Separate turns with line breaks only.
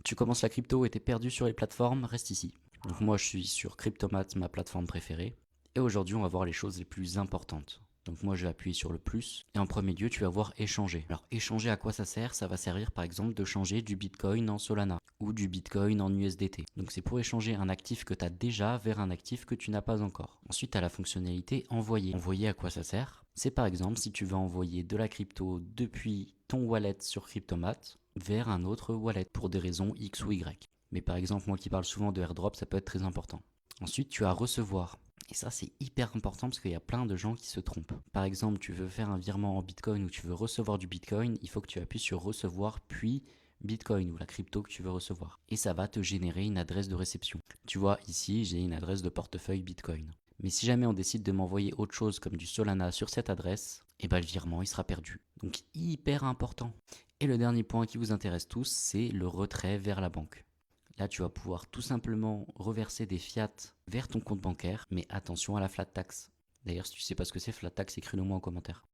Tu commences la crypto et t'es perdu sur les plateformes, reste ici. Donc moi je suis sur Cryptomat, ma plateforme préférée. Et aujourd'hui on va voir les choses les plus importantes. Donc moi je vais appuyer sur le plus et en premier lieu tu vas voir échanger. Alors échanger, à quoi ça sert? Ça va servir par exemple de changer du Bitcoin en Solana ou du Bitcoin en USDT. Donc c'est pour échanger un actif que tu as déjà vers un actif que tu n'as pas encore. Ensuite tu as la fonctionnalité envoyer. Envoyer, à quoi ça sert? C'est par exemple si tu veux envoyer de la crypto depuis ton wallet sur Cryptomat vers un autre wallet pour des raisons X ou Y. Mais par exemple moi qui parle souvent de airdrop, ça peut être très important. Ensuite tu as recevoir. Et ça, c'est hyper important parce qu'il y a plein de gens qui se trompent. Par exemple, tu veux faire un virement en Bitcoin ou tu veux recevoir du Bitcoin, il faut que tu appuies sur recevoir puis Bitcoin ou la crypto que tu veux recevoir. Et ça va te générer une adresse de réception. Tu vois, ici, j'ai une adresse de portefeuille Bitcoin. Mais si jamais on décide de m'envoyer autre chose comme du Solana sur cette adresse, eh ben le virement il sera perdu. Donc hyper important. Et le dernier point qui vous intéresse tous, c'est le retrait vers la banque. Là, tu vas pouvoir tout simplement reverser des fiat vers ton compte bancaire, mais attention à la flat tax. D'ailleurs, si tu sais pas ce que c'est flat tax, écris-le moi en commentaire.